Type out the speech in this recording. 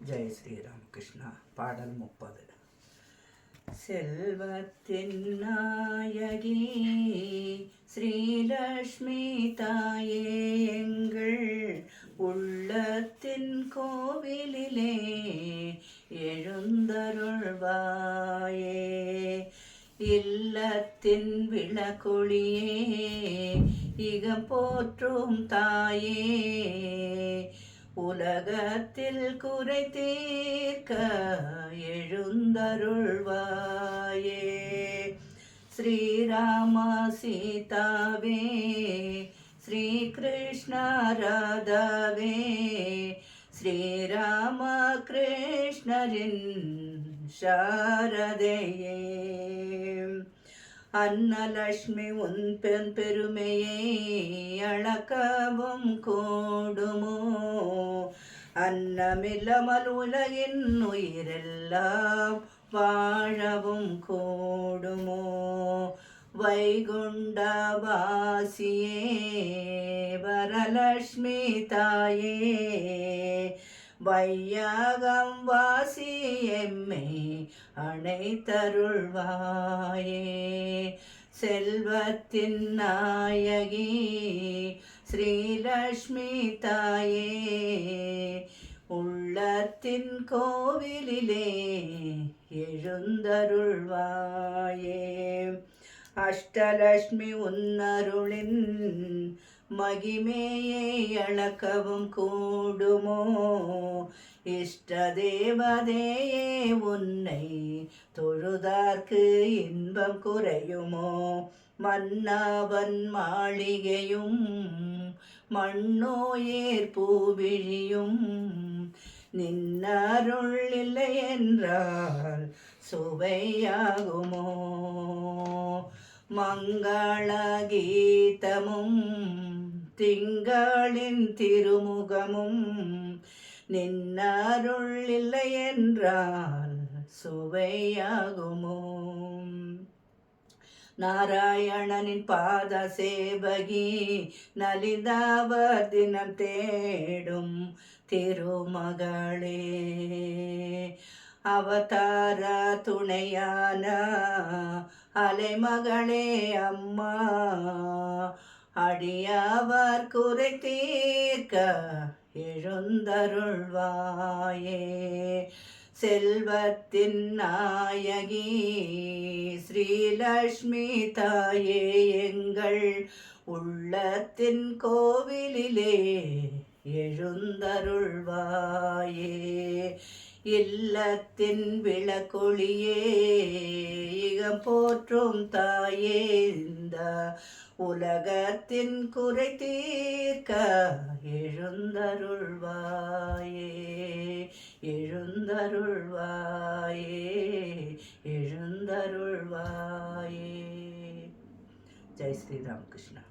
ஜெய் ஸ்ரீராமகிருஷ்ணா. பாடல் 30. செல்வத்தின் நாயகி ஸ்ரீலக்ஷ்மி தாயே, எங்கள் உள்ளத்தின் கோவிலிலே எழுந்தருள்வாயே. இல்லத்தின் விளக்கொளியே, இகம் போற்றும் தாயே, உலகத்தில் குறை தீர்க்க எழுந்தருள்வாயே. ஸ்ரீராம சீதாவே, ஸ்ரீ கிருஷ்ண ராதாவே, ஸ்ரீராம கிருஷ்ணரின் சாரதையே. அன்னலக்ஷ்மி உன் பெருமையை அளக்கவும் கூடுமோ? அன்னமில்லாமல் உலகின் உயிரெல்லாம் வாழவும் கூடுமோ? வைகுண்டவாசியே, வரலக்ஷ்மி தாயே, வையகம் வாசி எம்மை அணைத்தருள்வாயே. செல்வத்தின் நாயகி ஸ்ரீலக்ஷ்மி தாயே, உள்ளத்தின் கோவிலிலே எழுந்தருள்வாயே. அஷ்டலக்ஷ்மி உன்னருளின் மகிமையை அளக்கவும் கூடுமோ? இஷ்ட தேவதையே, உன்னை தொழுதார்க்கு இன்பம் குறையுமோ? மன்னவன் மாளிகையும் மண்ணோயேர் பூவிழியும் நின்னருள் இல்லை என்றால் சுவையாகுமோ? மங்கள கீதமும் திங்களின் திருமுகமும் நின்னருள் இல்லை என்றால் சுவையாகுமோ? நாராயணனின் பாத சேவகி நலிந்தவர் தினம் தேடும் திருமகளே. அவதார துணையான அலைமகளே அம்மா, அடியவர் குறை தீர்க்க எழுந்தருள்வாயே. செல்வத்தின் நாயகி ஸ்ரீலக்ஷ்மி தாயே, எங்கள் உள்ளத்தின் கோவிலிலே எழுந்தருள்வாயே. இல்லத்தின் விளக்கொளியே, இகம் போற்றும் தாயே, இந்த உலகத்தின் குறை தீர்க்க எழுந்தருள்வாயே. எழுந்தருள்வாயே, எழுந்தருள்வாயே. ஜெய் ஸ்ரீராமகிருஷ்ணா.